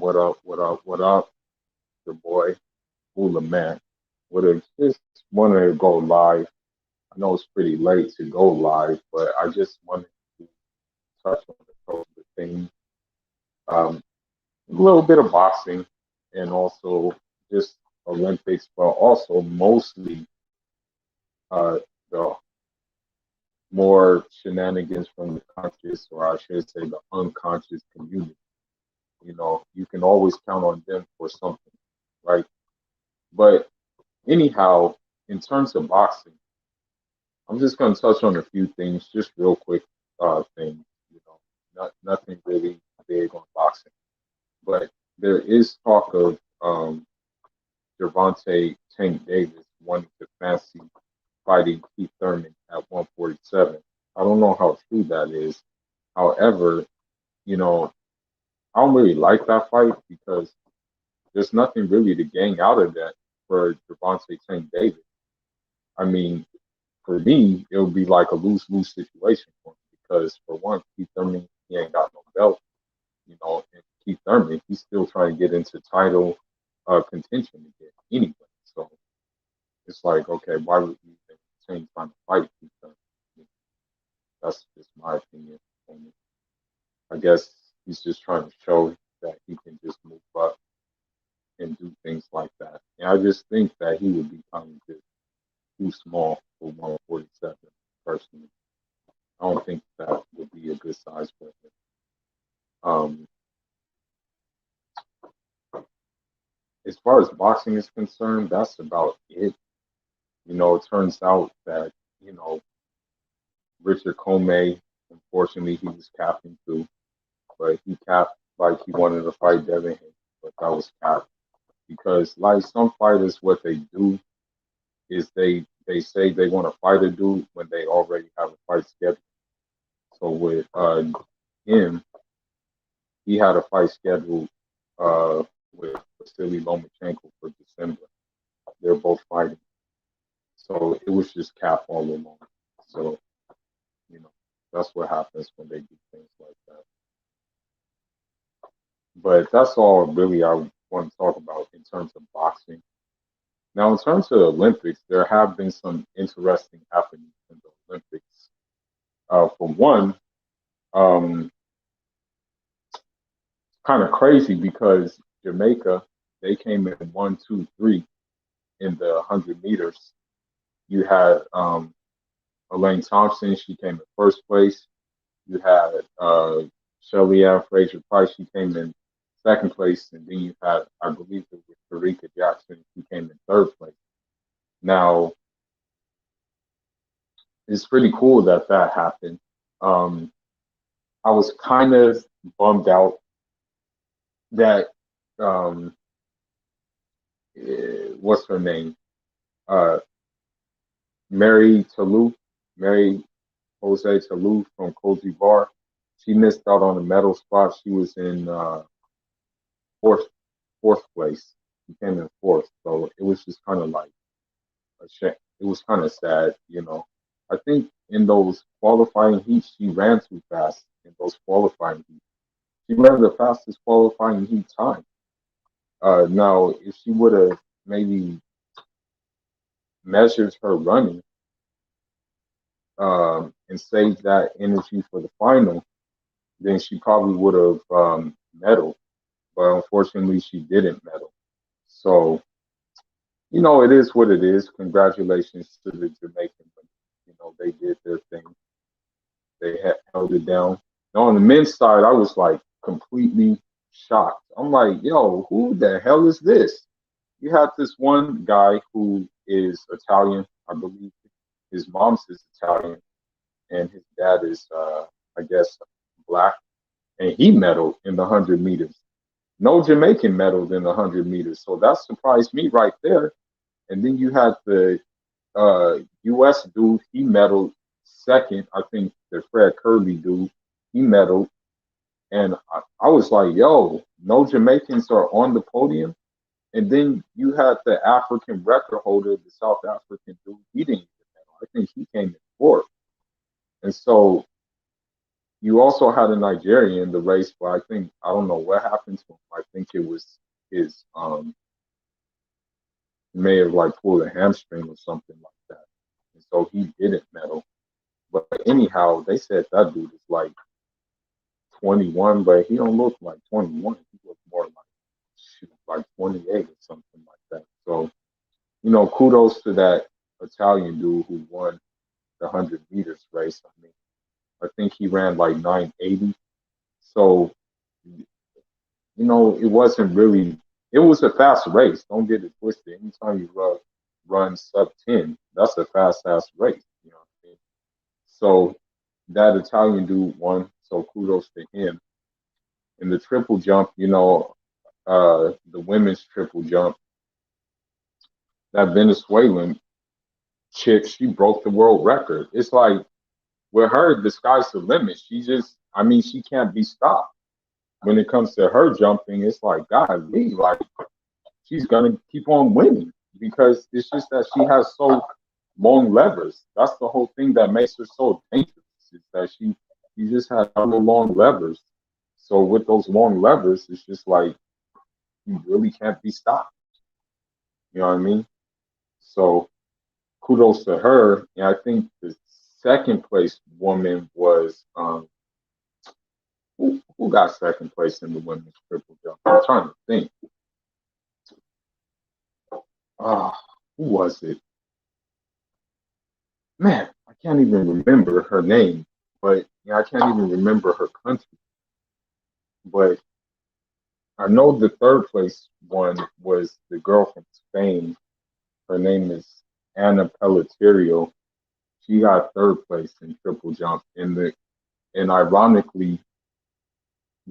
What up? What up? What up? Your boy, Hula Man. Would have just wanted to go live. I know it's pretty late to go live, but I just wanted to touch on a couple of things. Um, a little bit of boxing and also just Olympics, but also mostly the more shenanigans from the conscious, or I should say the unconscious community. You can always count on them for something, right? But anyhow, in terms of boxing, I'm just going to touch on a few things, just real quick things. Nothing really big on boxing, but there is talk of Gervonta Tank Davis wanting to fancy fighting Keith Thurman at 147. I don't know how true that is. However, you know, I don't really like that fight because there's nothing really to gain out of that for Gervonta Tank Davis. I mean, for me, it would be like a lose-lose situation for him because, for one, Keith Thurman, he ain't got no belt, and Keith Thurman, he's still trying to get into title contention again anyway. So it's like, okay, why would you even change trying to fight Keith Thurman? That's just my opinion on it. I guess he's just trying to show that he can just move up and do things like that. And I just think that he would be kind of just too small for 147 personally. I don't think that would be a good size for him. Um, as far as boxing is concerned, that's about it. It turns out that, Richard Comey, unfortunately, he was capping too, but he capped like he wanted to fight Devin Haney, but that was capped. Because, like some fighters, what they do is they say they want to fight a dude when they already have a fight scheduled. So with him, he had a fight scheduled with Vasily Lomachenko for December. They're both fighting. So it was just cap all along. So, you know, that's what happens when they do things like that. But that's all really I want to talk about in terms of boxing. Now, in terms of the Olympics, there have been some interesting happenings in the Olympics. For one, um, kind of crazy because Jamaica, they came in one, two, three in the 100 meters. You had Elaine Thompson, she came in first place. You had Shelly Ann Fraser Price, she came in second place. And then you had, I believe it was Tarika Jackson, who came in third place. Now, it's pretty cool that that happened. Um, I was kind of bummed out that, um, what's her name? Uh, Mary Talou, Mary Jose Talou from Cote d'Ivoire. She missed out on the medal spot. She was in fourth fourth place. She came in fourth, so it was just kind of like a shame. It was kind of sad. I think in those qualifying heats, she ran too fast in those qualifying heats. She ran the fastest qualifying heat time. Now, if she would have maybe measured her running and saved that energy for the final, then she probably would have medaled. But unfortunately, she didn't medal. So, it is what it is. Congratulations to the Jamaican women. They did their thing. They held it down. Now, on the men's side, I was like completely shocked. I'm like, yo, who the hell is this? You have this one guy who is Italian, I believe. His mom's is Italian, and his dad is, I guess, black. And he medaled in the 100 meters. No Jamaican medaled in the 100 meters. So that surprised me right there. And then you had the U.S. dude, he medaled second. I think the Fred Kirby dude, he medaled. And I was like, yo, no Jamaicans are on the podium. And then you had the African record holder, the South African dude, he didn't even medal. I think he came in fourth. And so You also had a Nigerian in the race, but I don't know what happened to him. I think it was his he may have like pulled a hamstring or something like that, and so he didn't medal. But anyhow, they said that dude is like 21, but he don't look like 21. He looks more like shoot, like 28 or something like that. So kudos to that Italian dude who won the 100 meters race. I mean, I think he ran like 980. So it wasn't really. It was a fast race. Don't get it twisted. Anytime you run sub 10, that's a fast ass race. You know what I mean? So that Italian dude won. So kudos to him. In the triple jump, the women's triple jump, that Venezuelan chick, she broke the world record. It's like with her, the sky's the limit. I mean, she can't be stopped. When it comes to her jumping, it's like, God, like she's gonna keep on winning because it's just that she has so long levers. That's the whole thing that makes her so dangerous. Is that she just has long levers. So with those long levers, it's just like you really can't be stopped. You know what I mean? So kudos to her. And I think the second place woman was who got second place in the women's triple jump? I'm trying to think. Uh, who was it? Man, I can't even remember her name, but I can't even remember her country. But I know the third place one was the girl from Spain. Her name is Anna Pelletiero. She got third place in triple jump. And ironically,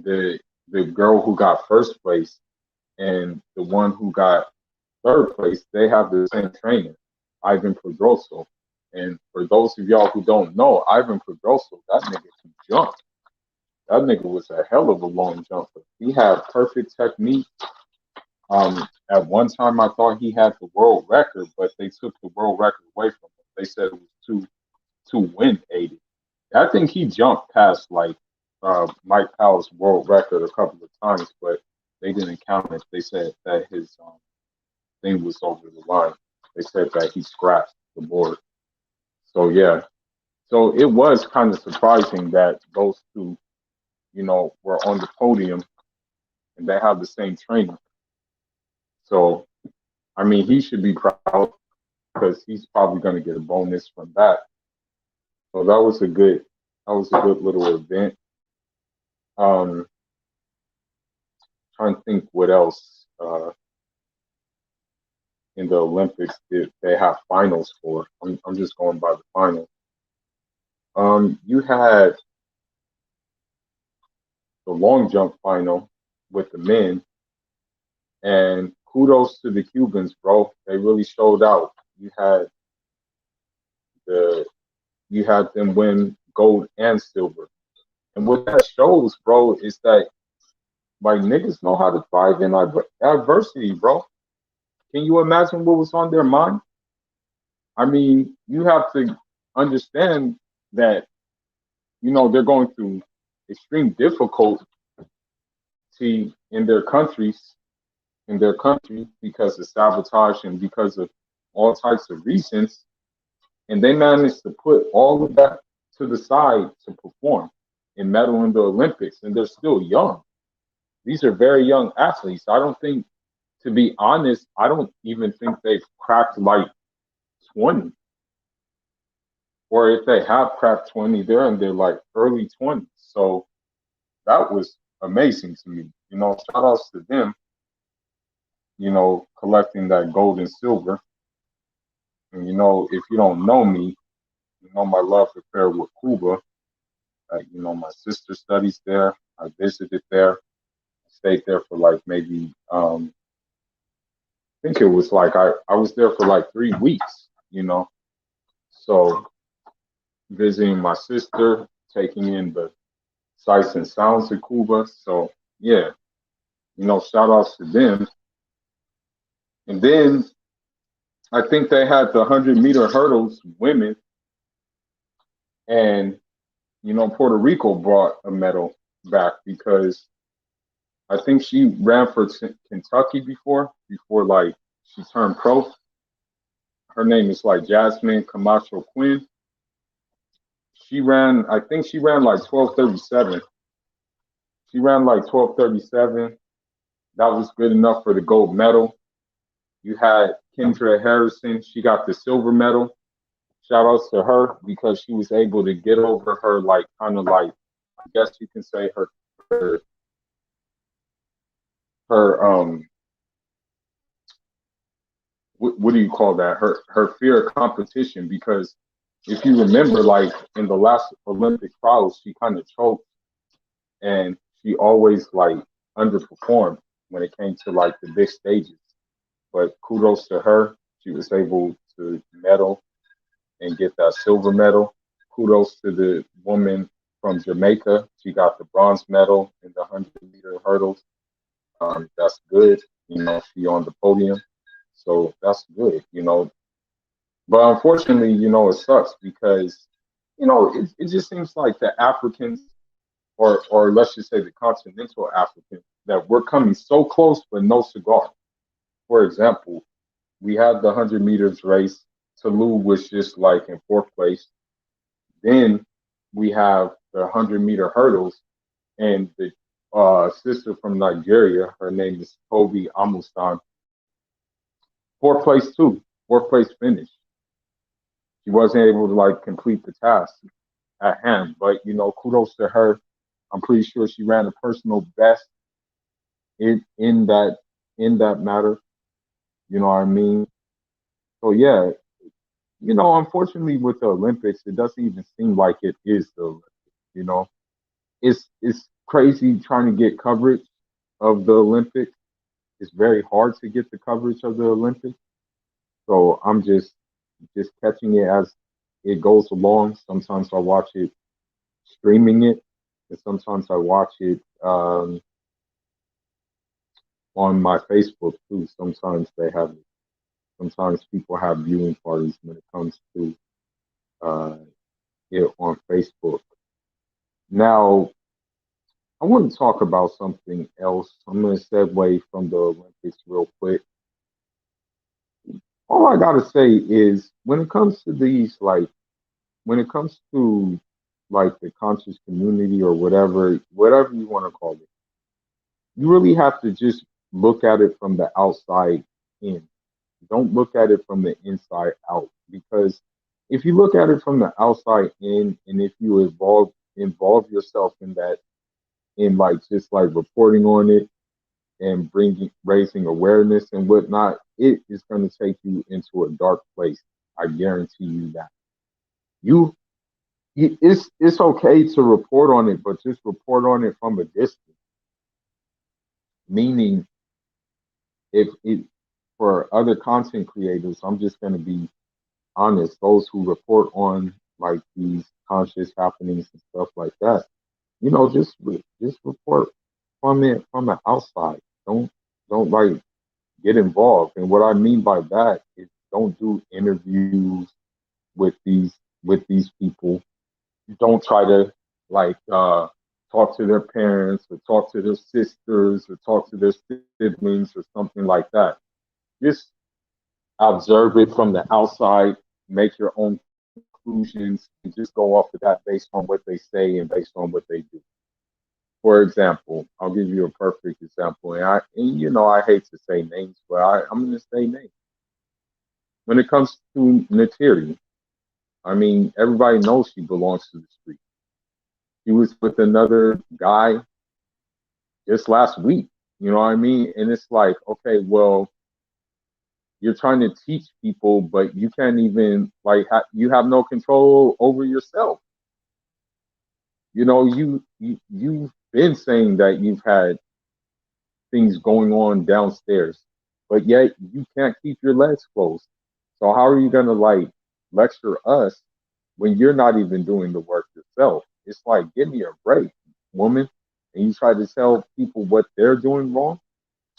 the the girl who got first place and the one who got third place, they have the same trainer, Ivan Pedroso. And for those of y'all who don't know, Ivan Pedroso, that nigga can jump. That nigga was a hell of a long jumper. He had perfect technique. At one time, I thought he had the world record, but they took the world record away from him. They said it was too wind 80. I think he jumped past like Mike Powell's world record a couple of times, but they didn't count it. They said that his thing was over the line. They said that he scratched the board. So yeah, so it was kind of surprising that those two, were on the podium and they have the same trainer. So I mean, he should be proud because he's probably going to get a bonus from that. So that was a good little event. Um, Trying to think what else in the Olympics did they have finals for. I'm just going by the final. You had the long jump final with the men, and kudos to the Cubans, bro. They really showed out. The you had them win gold and silver, and what that shows, bro, is that like niggas know how to thrive in adversity, bro. Can you imagine what was on their mind? I mean, you have to understand that they're going through extreme difficulty in their countries, in their country, because of sabotage and because of all types of reasons, and they managed to put all of that to the side to perform and medal in the Olympics, and they're still young. These are very young athletes. I don't think, to be honest, I don't even think they've cracked like 20. Or if they have cracked 20, they're in their like early 20s. So that was amazing to me. Shout outs to them, collecting that gold and silver. And if you don't know me, my love affair with Cuba. My sister studies there. I visited there, stayed there for like maybe I think it was like I was there for like 3 weeks. So visiting my sister, taking in the sights and sounds of Cuba. So yeah, shout outs to them. And then I think they had the 100-meter hurdles women, and Puerto Rico brought a medal back because I think she ran for Kentucky before like she turned pro. Her name is like Jasmine Camacho Quinn. I think she ran like 12:37. She ran like 12:37. That was good enough for the gold medal. You had Kendra Harrison. She got the silver medal. Shout outs to her because she was able to get over her, like, kind of like, I guess you can say her what do you call that? Her fear of competition, because if you remember, like in the last Olympic trials, she kind of choked and she always like underperformed when it came to like the big stages. But kudos to her, she was able to medal and get that silver medal. Kudos to the woman from Jamaica. She got the bronze medal in the 100-meter hurdles. That's good. She on the podium. So that's good. But unfortunately, it sucks because, it just seems like the Africans, or let's just say the continental Africans, that we're coming so close, but no cigar. For example, we had the 100 meters race. Tolu was just like in fourth place. Then we have the 100-meter hurdles, and the sister from Nigeria, her name is Toby Amustan, fourth place too, fourth place finish. She wasn't able to like complete the task at hand, but kudos to her. I'm pretty sure she ran a personal best in that matter. You know what I mean? So yeah, unfortunately with the Olympics, it doesn't even seem like it is the Olympics. You know, it's crazy trying to get coverage of the Olympics. It's very hard to get the coverage of the Olympics. So I'm just catching it as it goes along. Sometimes I watch it streaming it, and sometimes I watch it on my Facebook too. Sometimes people have viewing parties when it comes to uh, it on Facebook. Now, I want to talk about something else. I'm going to segue from the Olympics real quick. All I got to say is when it comes to when it comes to like the conscious community or whatever you want to call it, you really have to just look at it from the outside in. Don't look at it from the inside out, because if you look at it from the outside in, and if you involve yourself in that, in like just like reporting on it and raising awareness and whatnot, it is going to take you into a dark place. I guarantee you that. You, it's okay to report on it, but just report on it from a distance. Meaning, if it for other content creators, I'm just going to be honest. Those who report on like these conscious happenings and stuff like that, just report from the outside. Don't like get involved. And what I mean by that is don't do interviews with these people. Don't try to like talk to their parents or talk to their sisters or talk to their siblings or something like that. Just observe it from the outside, make your own conclusions, and just go off of that based on what they say and based on what they do. For example, I'll give you a perfect example, and I hate to say names, but I'm going to say names. When it comes to Natiri, I mean, everybody knows she belongs to the street. She was with another guy just last week. You know what I mean? And it's like, okay, well, you're trying to teach people, but you can't even like you have no control over yourself. You've been saying that you've had things going on downstairs, but yet you can't keep your legs closed. So how are you gonna like lecture us when you're not even doing the work yourself? It's like, give me a break, woman. And you try to tell people what they're doing wrong.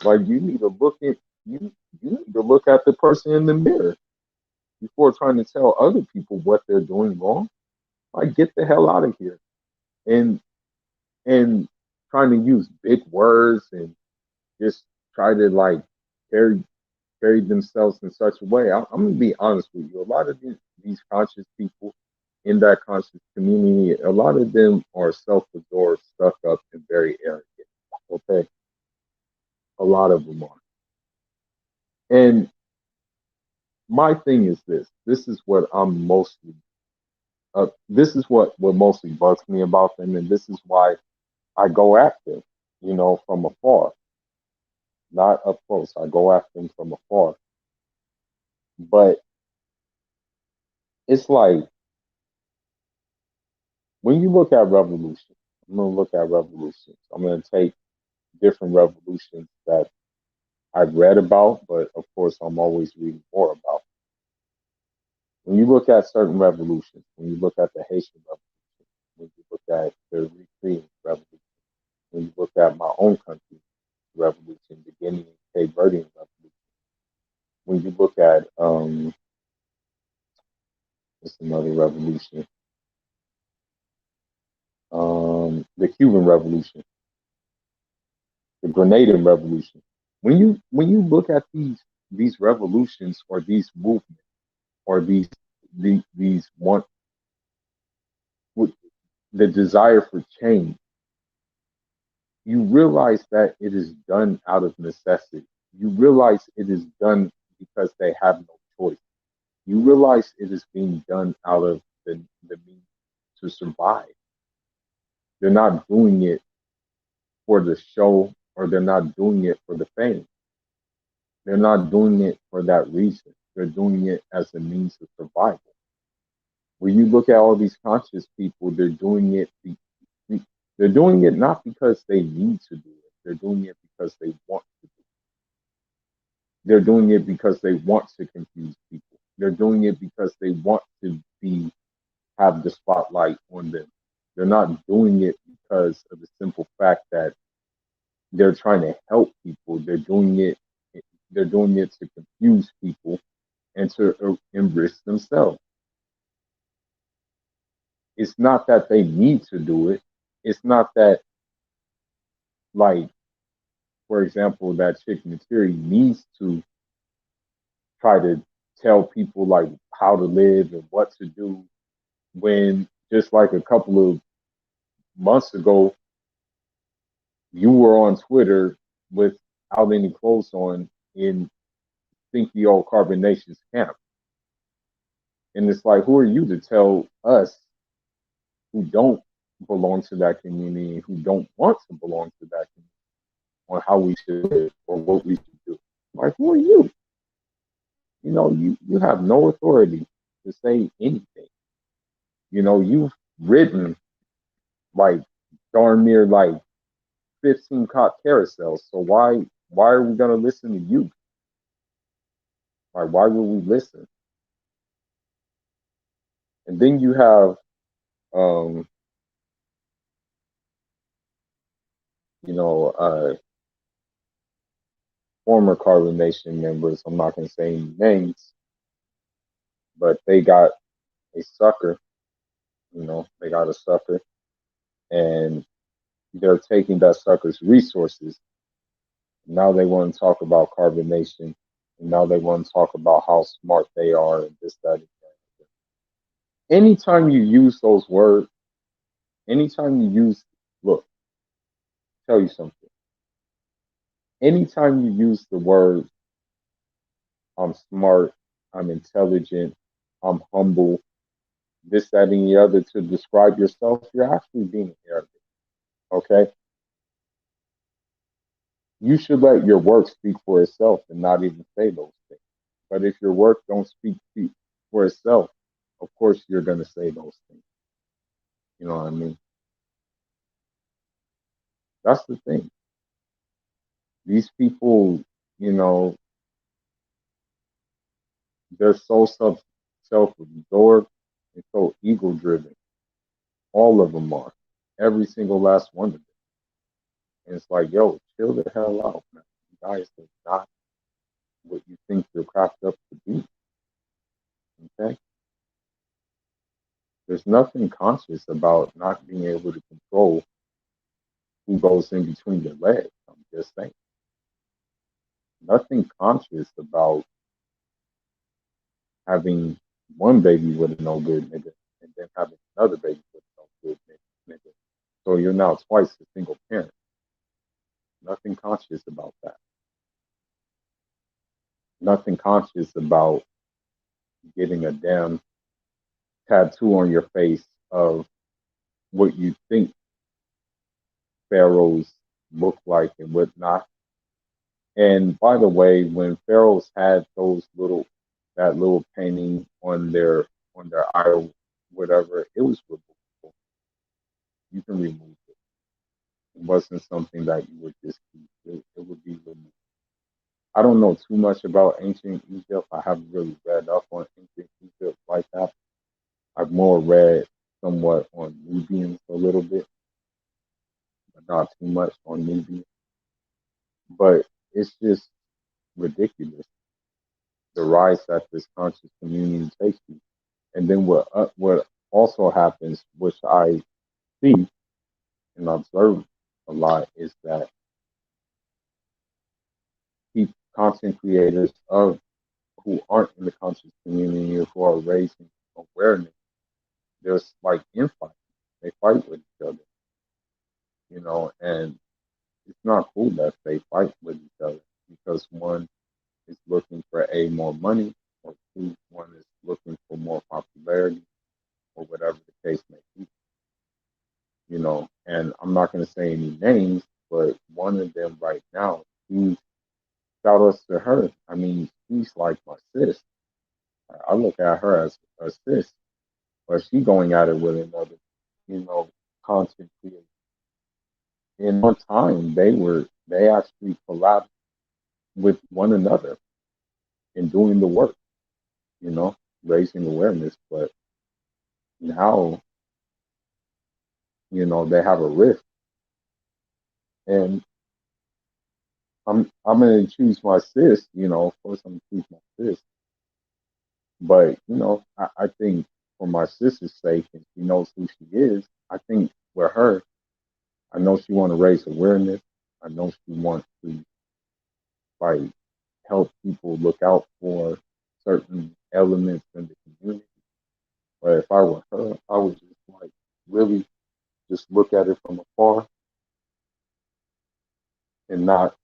Like you need to look at the person in the mirror before trying to tell other people what they're doing wrong. Like, get the hell out of here. and and trying to use big words and just try to like carry carry themselves in such a way. I'm gonna be honest with you. A lot of these conscious people in that conscious community, a lot of them are self-absorbed, stuck up, and very arrogant. Okay, a lot of them are. And my thing is this. This is what I'm mostly. This is what mostly bugs me about them, and this is why I go after them. From afar, not up close. I go after them from afar. But it's like when you look at revolution, I'm gonna look at revolutions. I'm gonna take different revolutions that I've read about, but of course I'm always reading more about. When you look at certain revolutions, when you look at the Haitian Revolution, when you look at the Eritrean Revolution, when you look at my own country's revolution, the Guinean Cape Verdean Revolution, when you look at what's another revolution, the Cuban Revolution, the Grenadian Revolution. When you look at these revolutions or these movements or these want with the desire for change, you realize that it is done out of necessity. You realize it is done because they have no choice. You realize it is being done out of the means to survive. They're not doing it for the show or they're not doing it for the fame. They're not doing it for that reason. They're doing it as a means of survival. When you look at all these conscious people, they're doing it not because they need to do it. They're doing it because they want to do it. They're doing it because they want to confuse people. They're doing it because they want to be have the spotlight on them. They're not doing it because of the simple fact that they're trying to help people. They're doing it to confuse people and to enrich themselves. It's not that they need to do it. It's not that, like, for example, that chick Materi needs to try to tell people like how to live and what to do when just like a couple of months ago you were on Twitter without any clothes on in Thinky Old Carbon Nation's camp. And it's like, who are you to tell us who don't belong to that community, who don't want to belong to that community, on how we should live or what we should do? Like, who are you? You have no authority to say anything. You've written like darn near like 15 cop carousels. So why are we gonna listen to you? Like, why would we listen? And then you have um, you know, former Carbon Nation members, I'm not gonna say any names, but they got a sucker, they got a sucker and they're taking that sucker's resources. Now they want to talk about Carbon Nation, and now they want to talk about how smart they are and this, that, and that. Anytime you use those words, anytime you use, look, tell you something. Anytime you use the word, I'm smart, I'm intelligent, I'm humble, this, that, and the other to describe yourself, you're actually being arrogant. Okay? You should let your work speak for itself and not even say those things. But if your work don't speak for itself, of course you're gonna say those things. You know what I mean? That's the thing. These people, you know, they're so self-absorbed and so ego-driven. All of them are. Every single last one of them. And it's like, yo, chill the hell out, man. You guys are not what you think you're cracked up to be. Okay? There's nothing conscious about not being able to control who goes in between your legs. I'm just saying. Nothing conscious about having one baby with a no good nigga and then having another baby with a no good nigga. So you're now twice a single parent. Nothing conscious about that. Nothing conscious about getting a damn tattoo on your face of what you think pharaohs look like and whatnot. And by the way, when pharaohs had those little that little painting on their idol, whatever, it was removable. You can remove it. It wasn't something that you would just keep. It would be removed. I don't know too much about ancient Egypt. I haven't really read up on ancient Egypt like that. I've more read somewhat on Nubians a little bit, but not too much on Nubians. But it's just ridiculous the rise that this conscious community takes you. And then what also happens, which I see and observe a lot, is that content creators of who aren't in the conscious community or who are raising awareness, there's like infighting. They fight with each other, and it's not cool that they fight with each other because one is looking for more money, or two, one is looking for more popularity, or whatever the case may be. And I'm not going to say any names, but one of them right now, shout outs to her. I mean, she's like my sis. I look at her as a sis, but she going at it with another, content creator. In one time, they actually collabed with one another in doing the work, you know, raising awareness. But now, they have a rift, and I'm gonna choose my sis. Of course, I'm gonna choose my sis. But I think for my sister's sake, and she knows who she is, I think with her, I know she want to raise awareness. I know she wants to like help people look out for certain elements in the community. But if I were her, I would just like really just look at it from afar and not.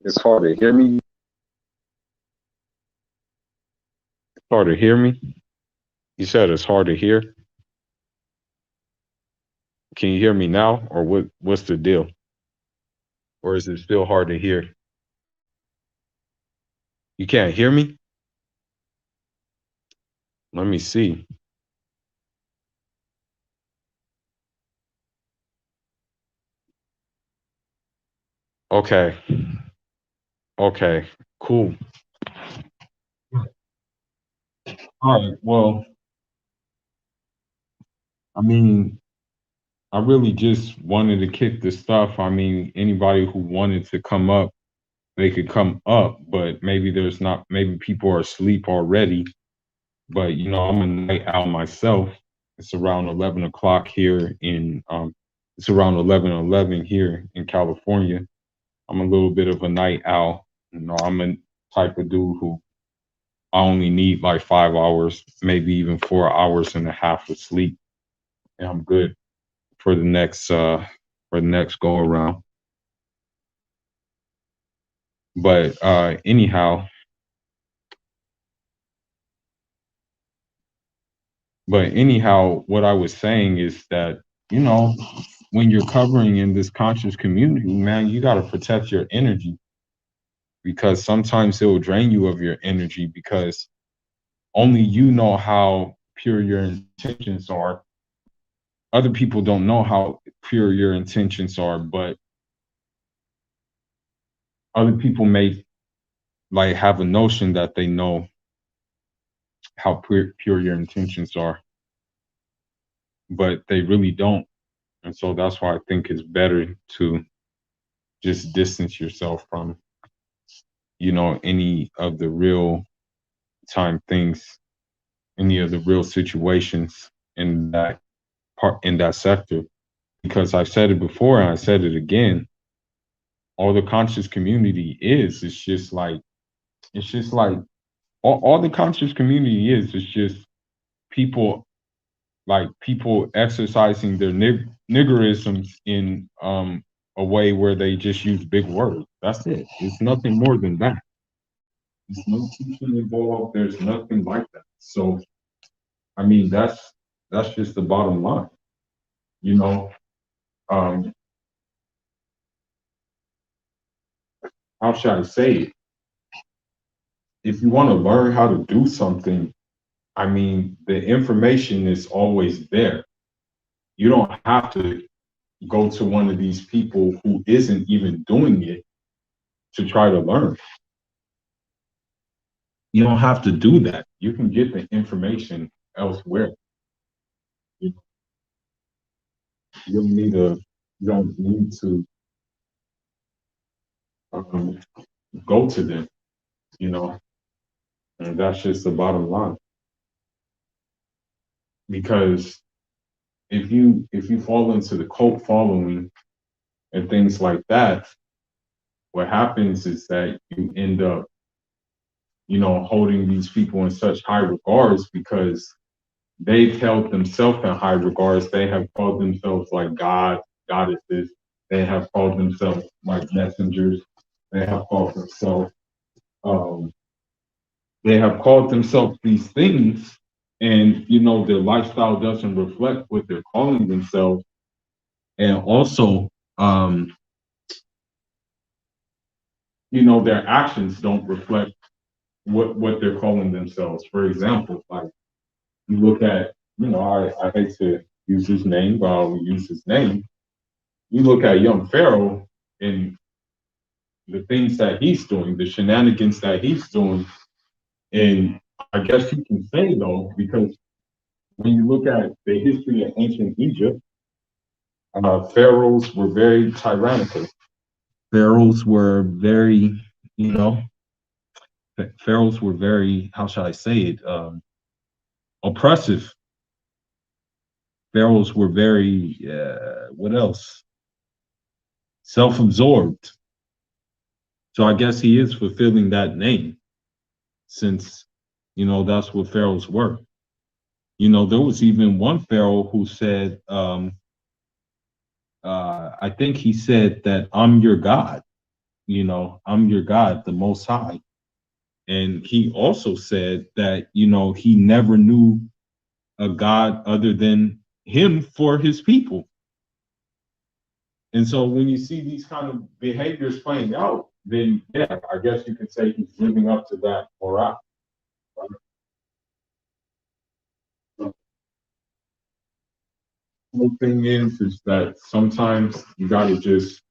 It's hard to hear me. Hard to hear me? You said it's hard to hear. Can you hear me now, or what's the deal? Or is it still hard to hear? You can't hear me? Let me see. Okay. Okay. Cool. All right. Well, I mean, I really just wanted to kick the stuff. I mean, anybody who wanted to come up, they could come up, but maybe there's not, maybe people are asleep already. But, I'm a night owl myself. It's around 11 o'clock here it's around 11:11 here in California. I'm a little bit of a night owl. I'm a type of dude who I only need like 5 hours, maybe even 4 hours and a half of sleep, and I'm good for the next go around. But anyhow, what I was saying is that you know when you're covering in this conscious community, man, you got to protect your energy because sometimes it will drain you of your energy because only you know how pure your intentions are. Other people don't know how pure your intentions are, but other people may like have a notion that they know how pure your intentions are, but they really don't. And so that's why I think it's better to just distance yourself from, any of the real time things any of the real situations in that in that sector. Because I said it before and I said it again, all the conscious community it's just like all the conscious community is just people people exercising their niggerisms in a way where they just use big words. That's it. It's nothing more than that. There's no teaching involved. There's nothing like that. So I mean that's just the bottom line. You know, um, how should I say it? If you want to learn how to do something, I mean, the information is always there. You don't have to go to one of these people who isn't even doing it to try to learn. You don't have to do that. You can get the information elsewhere. You, you don't need to. You don't need to um, go to them. You know, and that's just the bottom line. Because if you fall into the cult following and things like that, what happens is that you end up, holding these people in such high regards because they've held themselves in high regards. They have called themselves like God, goddesses. They have called themselves like messengers. They have called themselves, um, they have called themselves these things, and their lifestyle doesn't reflect what they're calling themselves, and also, um, their actions don't reflect what they're calling themselves. For example, like you look at, I hate to use his name, but I'll use his name. You look at young Pharaoh and the things that he's doing, the shenanigans that he's doing, and I guess you can say though, because when you look at the history of ancient Egypt, pharaohs were very tyrannical. Pharaohs were very, you know, pharaohs were very, how shall I say it, oppressive. Pharaohs were very, what else? Self-absorbed. So I guess he is fulfilling that name, since that's what pharaohs were. There was even one pharaoh who said, I think he said that I'm your God. I'm your God, the Most High. And he also said that he never knew a God other than him for his people. And so when you see these kind of behaviors playing out, then yeah, I guess you could say he's living up to that morale. The thing is that sometimes you gotta just,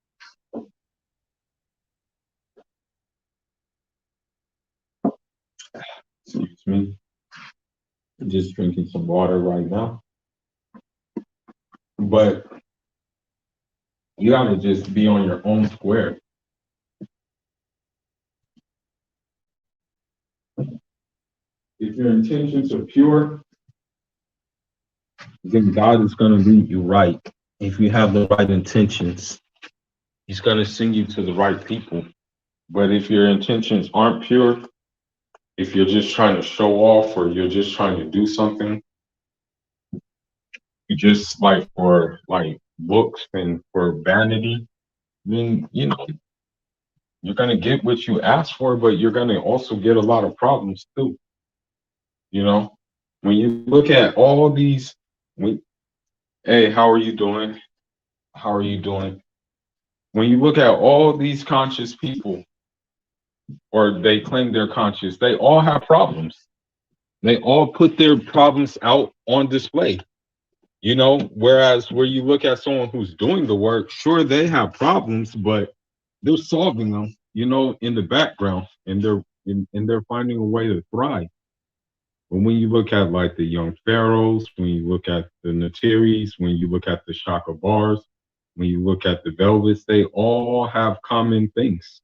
excuse me, I'm just drinking some water right now. But you gotta just be on your own square. If your intentions are pure, then God is gonna lead you right. If you have the right intentions, He's gonna send you to the right people. But if your intentions aren't pure, if you're just trying to show off or you're just trying to do something, you just like for like books and for vanity, then you're gonna get what you asked for, but you're gonna also get a lot of problems too. You know, when you look at all these, when, hey, how are you doing? How are you doing? When you look at all these conscious people, or they claim they're conscious, they all have problems. They all put their problems out on display. Whereas where you look at someone who's doing the work, sure, they have problems, but they're solving them, in the background, and they're finding a way to thrive. But when you look at like the young pharaohs, when you look at the Natiris, when you look at the Shaka bars, when you look at the velvets, they all have common things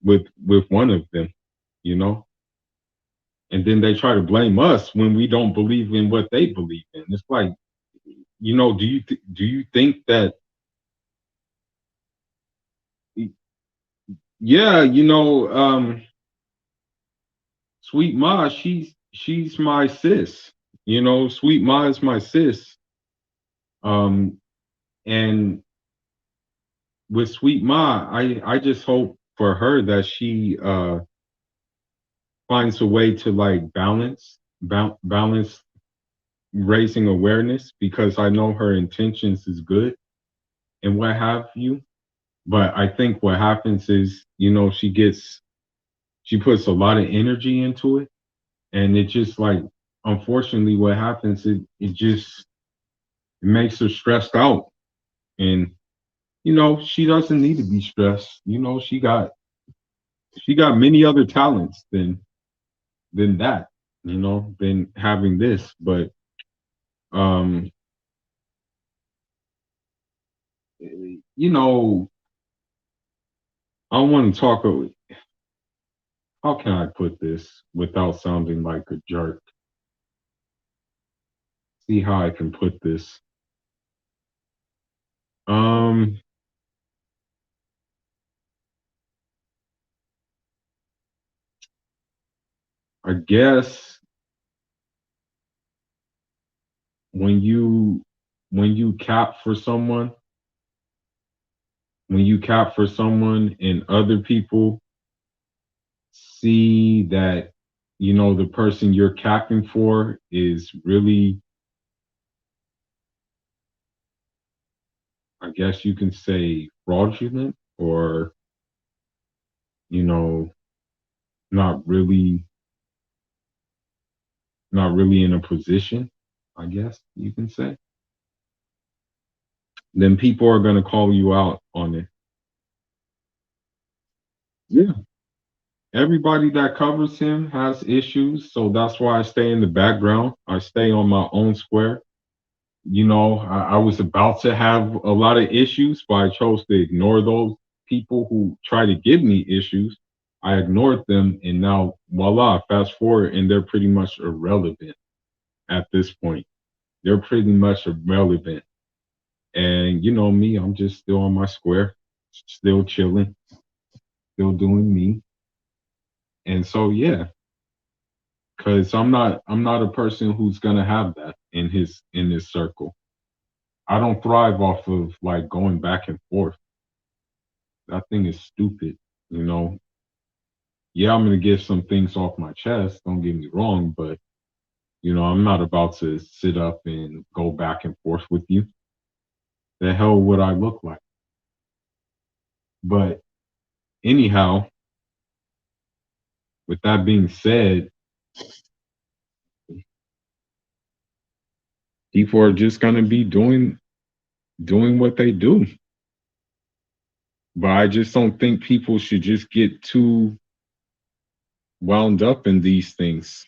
with one of them, you know. and then they try to blame us when we don't believe in what they believe in. It's like, do you think that, yeah, Sweet Ma, she's my sis. Sweet Ma is my sis. Um, and with Sweet Ma, I just hope for her that she finds a way to like balance raising awareness, because I know her intentions is good and what have you. But I think what happens is, she puts a lot of energy into it, and it just like, unfortunately, what happens, it just, it makes her stressed out. And she doesn't need to be stressed. She got many other talents than that, than having this. But um, you know, I want to talk. How can I put this without sounding like a jerk? See how I can put this. Um, I guess when you when you cap for someone, and other people see that, the person you're capping for is really, I guess you can say, fraudulent, or, you know, not really, in a position, I guess you can say, then people are going to call you out on it. Yeah. Everybody that covers him has issues. So that's why I stay in the background. I stay on my own square. I was about to have a lot of issues, but I chose to ignore those people who try to give me issues. I ignored them, and now, voila, fast forward, and they're pretty much irrelevant at this point. They're pretty much irrelevant. And you know me, I'm just still on my square, still chilling, still doing me. And so, yeah, because I'm not a person who's gonna have that in his circle. I don't thrive off of like going back and forth. That thing is stupid. You know, yeah, I'm gonna get some things off my chest. Don't get me wrong, but I'm not about to sit up and go back and forth with you. The hell would I look like? But anyhow, with that being said, people are just gonna be doing what they do. But I just don't think people should just get too wound up in these things.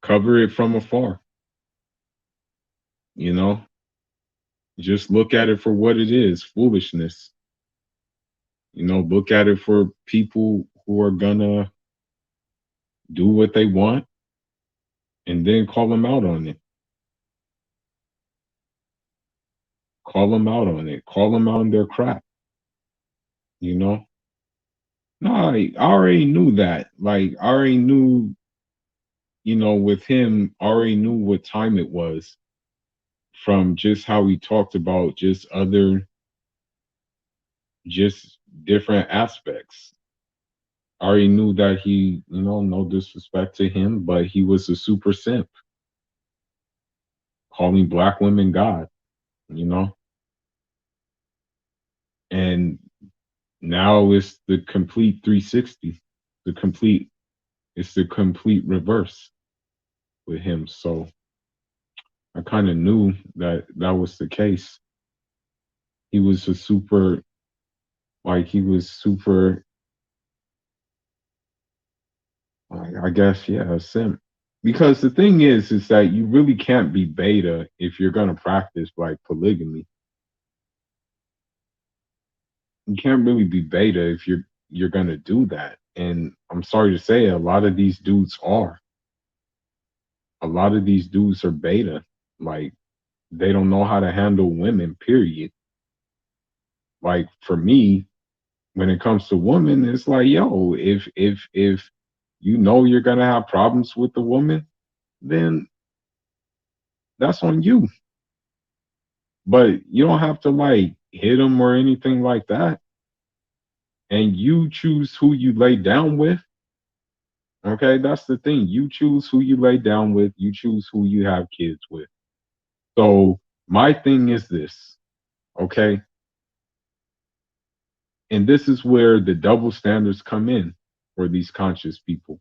Cover it from afar. You know, just look at it for what it is, foolishness. Look at it for people who are gonna do what they want, and then call them out on it. Call them out on it. Call them out on their crap. You know? No, I already knew that. Like, I already knew, with him, I already knew what time it was from just how he talked about just different aspects. I already knew that he, no disrespect to him, but he was a super simp, calling black women God, you know? And now it's the complete 360. The complete it's the complete reverse with him. So I kind of knew that that was the case. He was a super he was super, I guess, yeah, a simp. Because the thing is that you really can't be beta if you're gonna practice like polygamy. You can't really be beta if you're gonna do that. And I'm sorry to say, a lot of these dudes are. A lot of these dudes are beta. Like they don't know how to handle women, period. Like for me, when it comes to women, it's like, yo, if you know you're gonna have problems with the woman, then that's on you. But you don't have to like hit them or anything like that. And you choose who you lay down with. Okay, that's the thing. You choose who you lay down with. You choose who you have kids with. So my thing is this, okay, and this is where the double standards come in for these conscious people.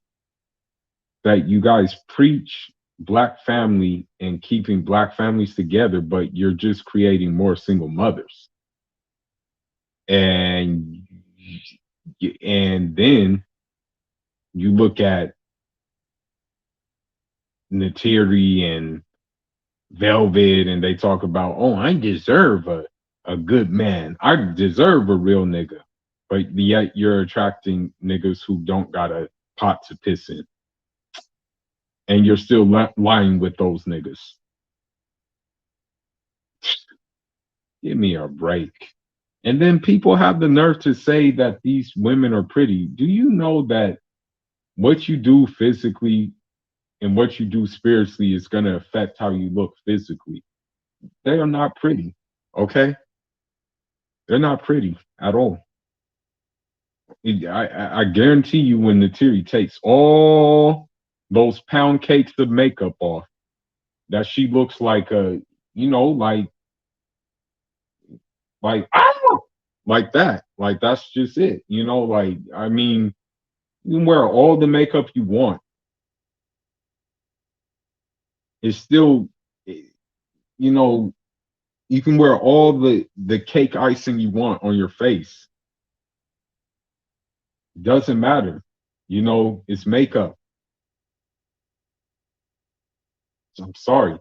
That you guys preach black family and keeping black families together, but you're just creating more single mothers. And and then you look at Natiri and Velvet, and they talk about, oh, I deserve a good man. I deserve a real nigga. But yet you're attracting niggas who don't got a pot to piss in. And you're still lying with those niggas. Give me a break. And then people have the nerve to say that these women are pretty. Do you know that what you do physically and what you do spiritually is going to affect how you look physically? They are not pretty. Okay? They're not pretty at all. I guarantee you when Natiri takes all those pound cakes of makeup off, that she looks like a, you know, like ah, like that. Like that's just it. You know, like I mean, you can wear all the makeup you want. It's still, you know, you can wear all the cake icing you want on your face. Doesn't matter. You know, it's makeup. I'm sorry,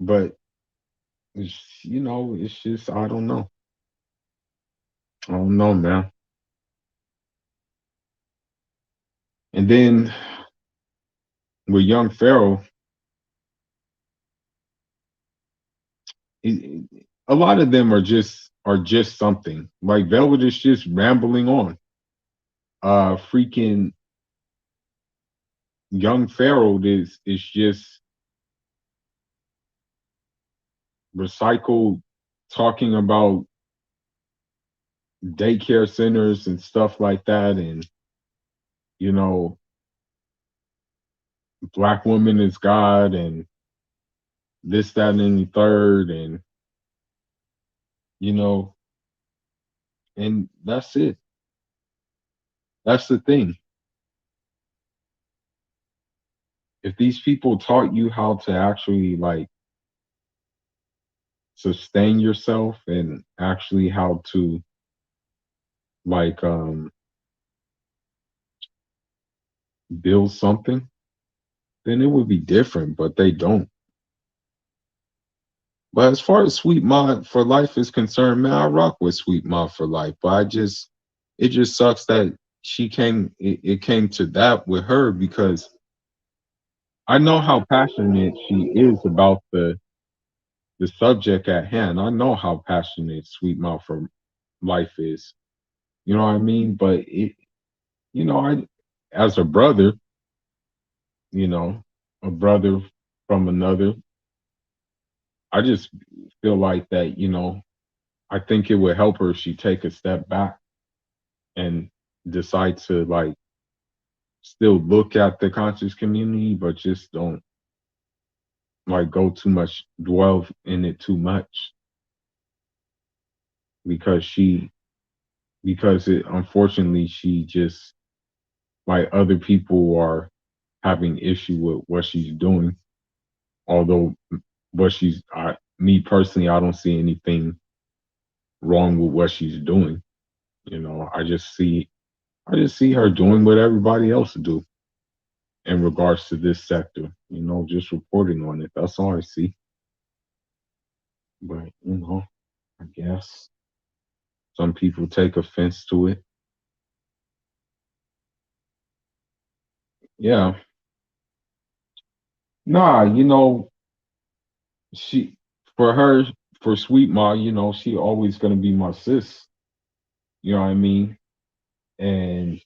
but you know, it's just I don't know. I don't know, man. And then with young Pharaoh, a lot of them are just something. Like Velvet is just rambling on. Freaking young Pharaoh is just recycled talking about daycare centers and stuff like that, and you know, black woman is God, and this, that, and the third, and you know, and that's it. That's the thing. If these people taught you how to actually like sustain yourself and actually how to like build something, then it would be different, but they don't. But as far as Sweet Mod for Life is concerned, man, I rock with Sweet Mod for Life. But it just sucks that it came to that with her because I know how passionate she is about the subject at hand. I know how passionate Sweet Mod for Life is. You know what I mean? But I, as a brother, you know, a brother from another, I just feel like that, I think it would help her if she take a step back and decide to like still look at the conscious community, but just don't like go too much, dwell in it too much because because it unfortunately she just like other people are having issue with what she's doing. Although me personally, I don't see anything wrong with what she's doing. I just see her doing what everybody else do in regards to this sector, just reporting on it. That's all I see. But, I guess some people take offense to it. Yeah. Nah, she for her for Sweet Ma, she always gonna be my sis. You know what I mean? And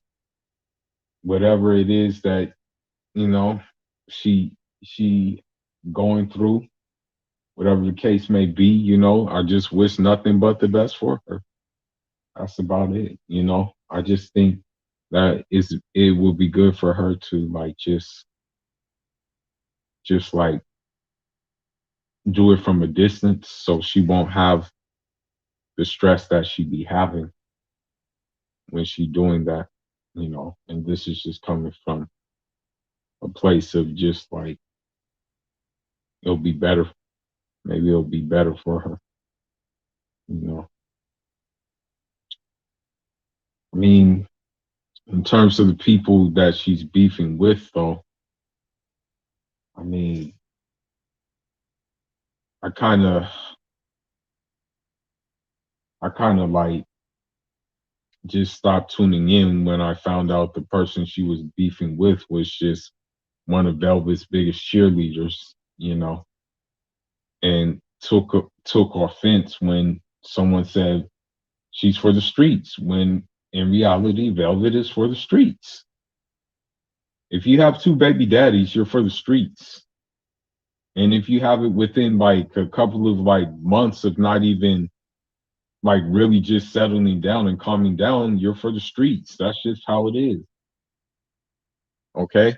whatever it is that, you know, she she going through, whatever the case may be, I just wish nothing but the best for her. That's about it. I just think that it would be good for her to like just like do it from a distance so she won't have the stress that she be having when she doing that. And this is just coming from a place of just like it'll be better. Maybe it'll be better for her. You know, I mean, in terms of the people that she's beefing with, though, I mean, I kind of, I kind of like just stopped tuning in when I found out the person she was beefing with was just one of Velvet's biggest cheerleaders, and took offense when someone said she's for the streets, when in reality, Velvet is for the streets. If you have two baby daddies, you're for the streets. And if you have it within like a couple of like months of not even like really just settling down and calming down, you're for the streets. That's just how it is. Okay.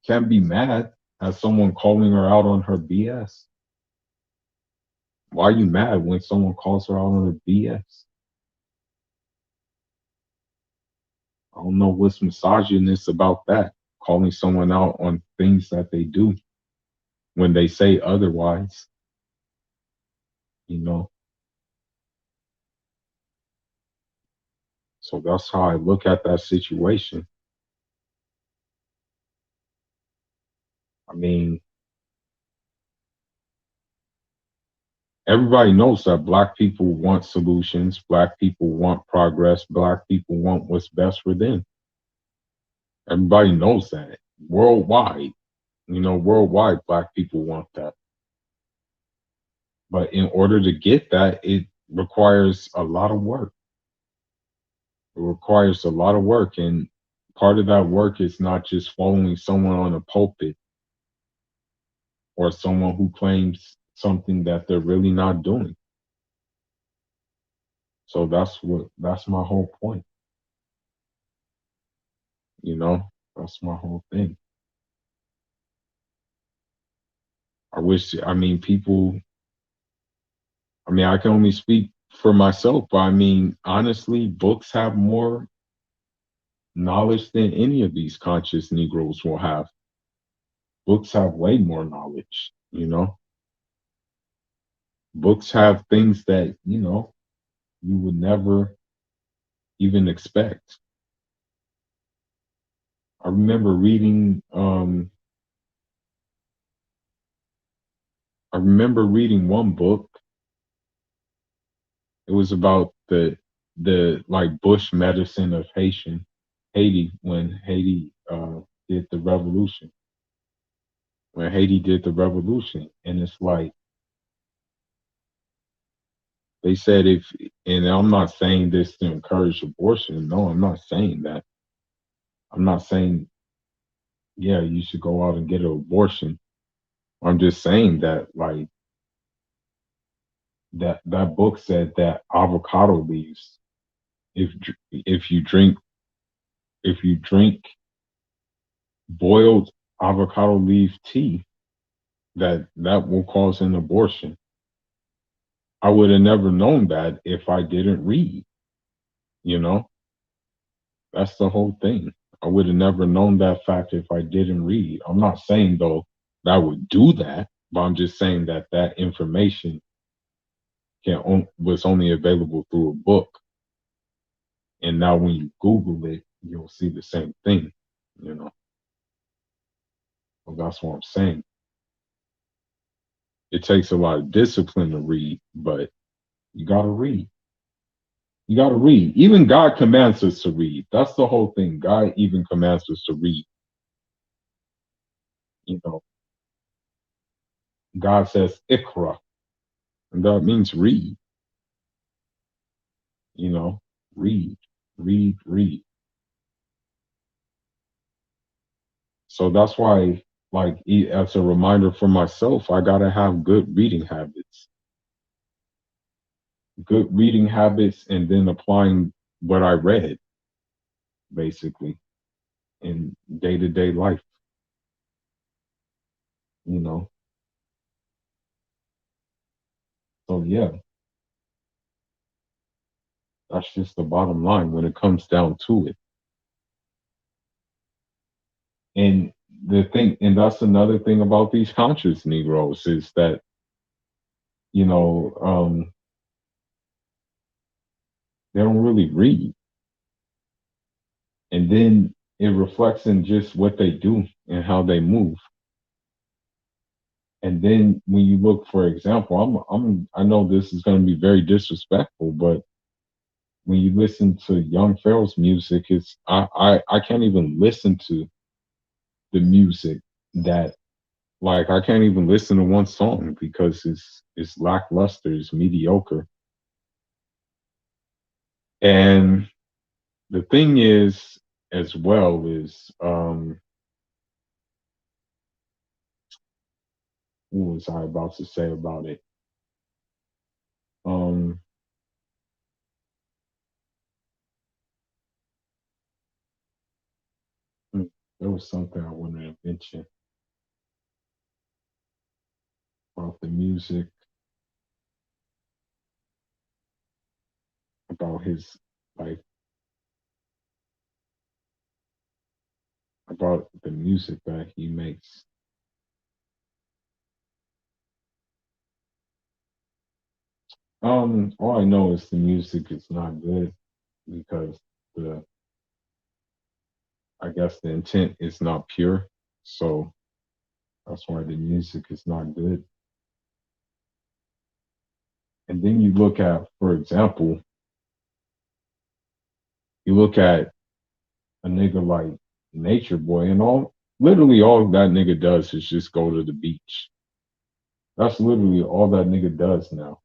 Can't be mad at someone calling her out on her BS. Why are you mad when someone calls her out on her BS? I don't know what's misogynist about that. Calling someone out on things that they do when they say otherwise, you know. So that's how I look at that situation. I mean, everybody knows that black people want solutions, black people want progress, black people want what's best for them. Everybody knows that. Worldwide, worldwide black people want that. But in order to get that, it requires a lot of work. It requires a lot of work. And part of that work is not just following someone on a pulpit or someone who claims something that they're really not doing. So that's my whole point, you know? That's my whole thing. I can only speak for myself, but I mean, honestly, books have more knowledge than any of these conscious Negroes will have. Books have way more knowledge. Books have things that, you would never even expect. I remember reading one book. It was about the like bush medicine of Haiti when Haiti did the revolution. When Haiti did the revolution. And it's like they said if and I'm not saying this to encourage abortion. No, I'm not saying that. I'm not saying, yeah, you should go out and get an abortion. I'm just saying that like that book said that avocado leaves, if if you drink if you drink boiled avocado leaf tea, that will cause an abortion. I would have never known that if I didn't read, you know? That's the whole thing. I would have never known that fact if I didn't read. I'm not saying though that I would do that, but I'm just saying that that information was only available through a book. And now when you Google it, you'll see the same thing, you know? So that's what I'm saying. It takes a lot of discipline to read, but you gotta read. You got to read. Even God commands us to read. That's the whole thing. God even commands us to read. You know, God says ikra, and that means read. You know, read, read. So that's why, like, as a reminder for myself, I gotta have good reading habits, and then applying what I read basically in day to day life. You know, so yeah, that's just the bottom line when it comes down to it. And and that's another thing about these conscious Negroes is that, you know, they don't really read. And then it reflects in just what they do and how they move. And then when you look, for example, I know this is going to be very disrespectful, but when you listen to Young Pharaoh's music, I can't even listen to the music that, like, I can't even listen to one song because it's lackluster, it's mediocre. And the thing is, as well, is what was I about to say about it? Um, hmm, there was something I wanted to mention about the music, about his, like, about the music that he makes. All I know is the music is not good because the I guess the intent is not pure. So that's why the music is not good. And then you look at, for example, you look at a nigga like Nature Boy, and literally all that nigga does is just go to the beach. That's literally all that nigga does now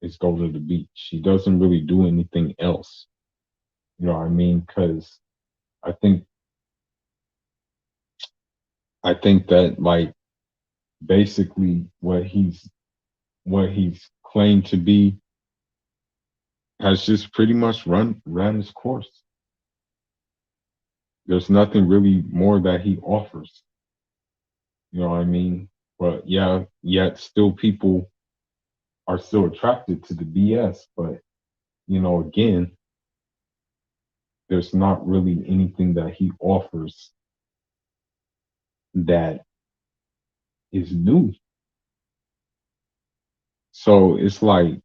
is go to the beach. He doesn't really do anything else. You know what I mean? Because I think I think that, like, basically what he's claimed to be has just pretty much ran its course. There's nothing really more that he offers. You know what I mean? But yeah, yet still people are still attracted to the BS. But, again, there's not really anything that he offers that is new. So it's like,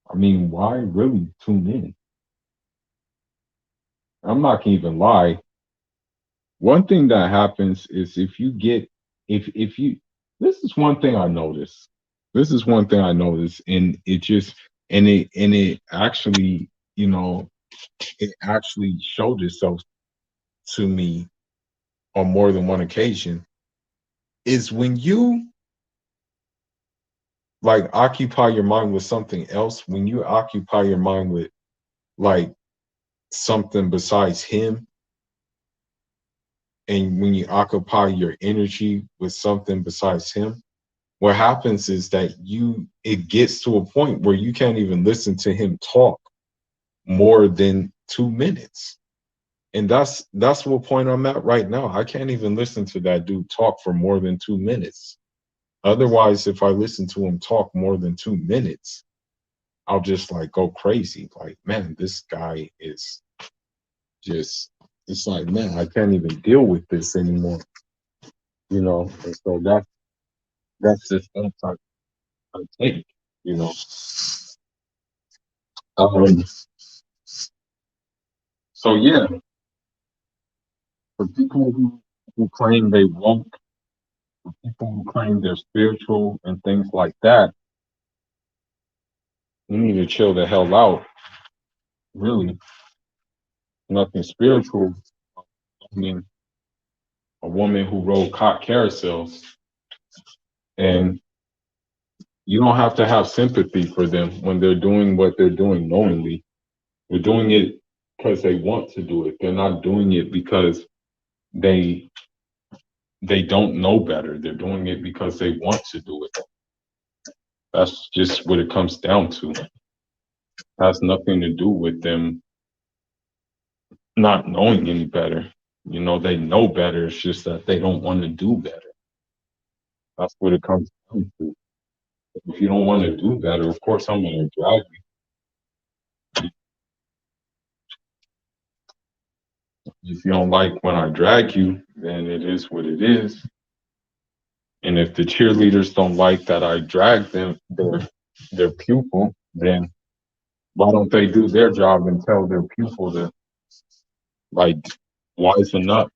I mean, why really tune in? I'm not gonna even lie. One thing that happens is if you this is one thing I noticed. This is one thing I noticed, and it actually, it actually showed itself to me on more than one occasion, is when you, like, occupy your mind with something else, when you occupy your mind with, like, something besides him, and when you occupy your energy with something besides him, what happens is that it gets to a point where you can't even listen to him talk more than 2 minutes. And that's what point I'm at right now. I can't even listen to that dude talk for more than 2 minutes. Otherwise, if I listen to him talk more than 2 minutes, I'll just, like, go crazy. Like, man, this guy is just, it's like, man, I can't even deal with this anymore. And so that's just one type I take, you know. Um, so yeah, for people who claim they woke, for people who claim they're spiritual and things like that, You need to chill the hell out. Really, nothing spiritual. I mean, a woman who rode cot carousels, and you don't have to have sympathy for them when they're doing what they're doing knowingly. They're doing it because they want to do it. They're not doing it because they they don't know better. They're doing it because they want to do it. That's just what it comes down to. It has nothing to do with them not knowing any better. They know better. It's just that they don't want to do better. That's what it comes down to. If you don't want to do better, of course I'm going to drag you. If you don't like when I drag you, then it is what it is. And if the cheerleaders don't like that I drag their pupil, then why don't they do their job and tell their pupil to like wisen up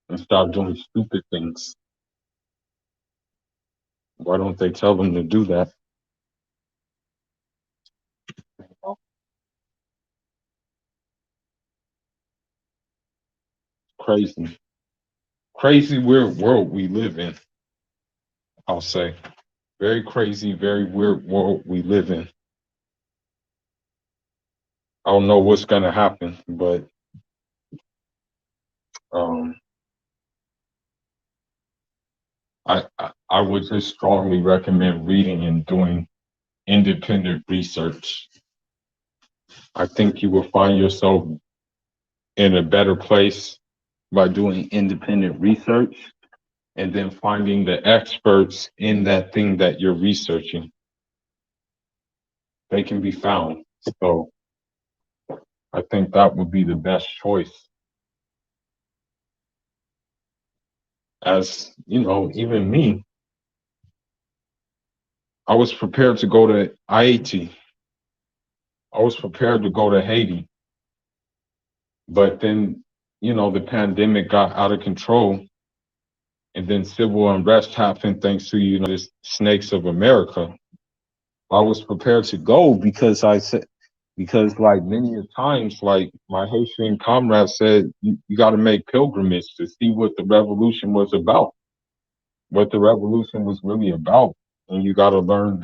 and stop doing stupid things? Why don't they tell them to do that? Crazy. Crazy weird world we live in, I'll say. Very crazy, very weird world we live in. I don't know what's gonna happen, but um I would just strongly recommend reading and doing independent research. I think you will find yourself in a better place by doing independent research and then finding the experts in that thing that you're researching. They can be found. So I think that would be the best choice. As you know, even me, I was prepared to go to IAT. I was prepared to go to Haiti. But then, the pandemic got out of control and then civil unrest happened thanks to, the snakes of America. I was prepared to go because I said, because like many a times, like my Haitian comrade said, you got to make pilgrimage to see what the revolution was about, what the revolution was really about. And you got to learn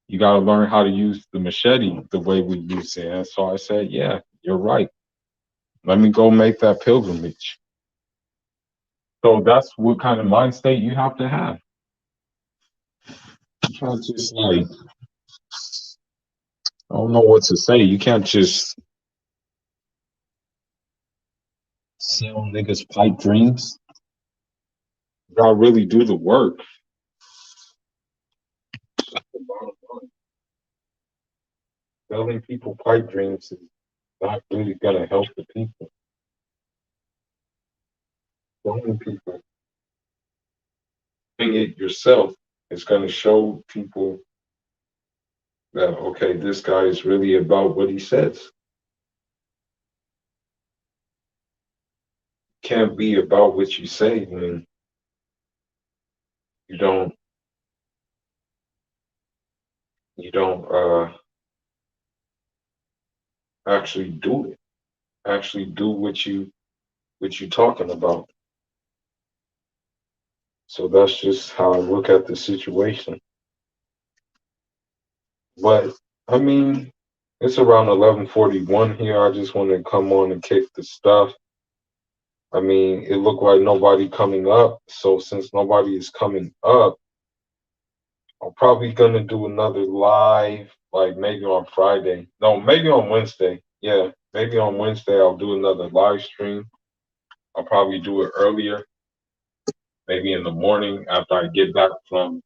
how to use the machete the way we use it. And so I said, yeah, you're right. Let me go make that pilgrimage. So that's what kind of mind state you have to have. You can't just like, I don't know what to say. You can't just sell niggas pipe dreams. You gotta really do the work. Selling people pipe dreams is not really gonna help the people. Selling people, doing it yourself is gonna show people that okay, this guy is really about what he says. Can't be about what you say when you don't you don't actually do it. Actually do what you talking about. So that's just how I look at the situation. But I mean, it's around 11:41 here. I just want to come on and kick the stuff. I mean, it looked like nobody coming up. So since nobody is coming up, I'm probably gonna do another live, like maybe on Friday. No, maybe on Wednesday. Yeah, maybe on Wednesday I'll do another live stream. I'll probably do it earlier, maybe in the morning after I get back from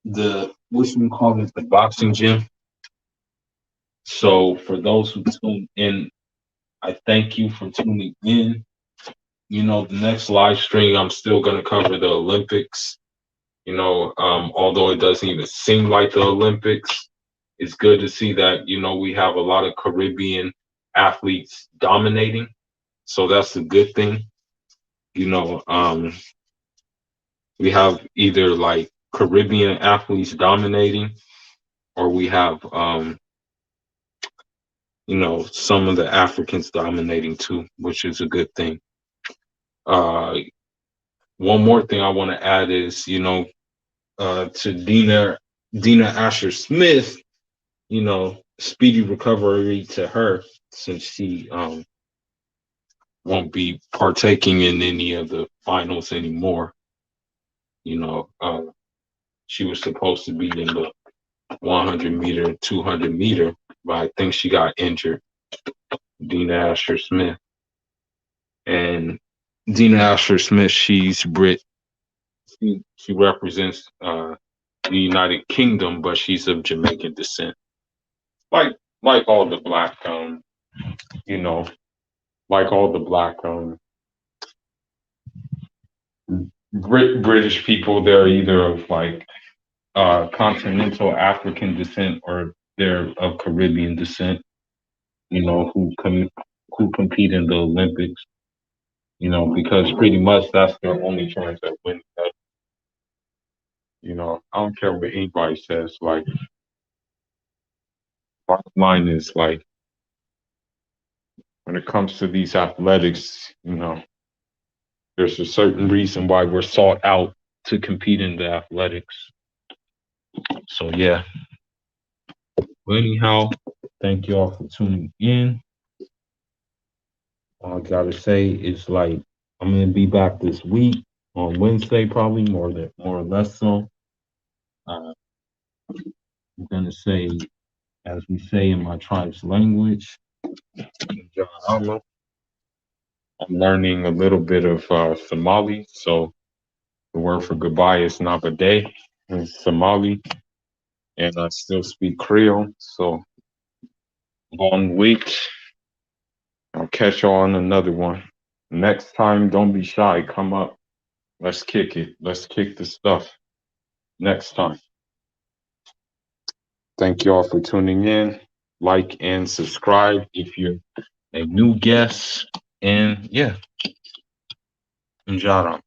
the what's we call it, the boxing gym. So for those who tune in, I thank you for tuning in. The next live stream, I'm still going to cover the Olympics. Although it doesn't even seem like the Olympics, it's good to see that, we have a lot of Caribbean athletes dominating. So that's a good thing. We have either like Caribbean athletes dominating, or we have some of the Africans dominating too, which is a good thing. Uh, one more thing I want to add is, to Dina Asher Smith, speedy recovery to her, since she won't be partaking in any of the finals anymore. You know, she was supposed to be in the 100 meter, 200 meter, but I think she got injured. Dina Asher Smith. And Dina Asher Smith, she's Brit. She represents the United Kingdom, but she's of Jamaican descent. Like like all the black you know, like all the black British people, they're either of like continental African descent or they're of Caribbean descent, who compete in the Olympics, because pretty much that's their only chance at winning that. I don't care what anybody says, like bottom line is like when it comes to these athletics, there's a certain reason why we're sought out to compete in the athletics. So yeah. But anyhow, thank you all for tuning in. All I gotta say is like I'm gonna be back this week on Wednesday, probably more or less so. Uh, I'm gonna say, as we say in my tribe's language, I'm learning a little bit of Somali, so the word for goodbye is Nabade in Somali, and I still speak Creole. So long week. I'll catch y'all on another one. Next time, don't be shy. Come up. Let's kick it. Let's kick the stuff. Next time. Thank you all for tuning in. Like and subscribe if you're a new guest. And yeah, Njara.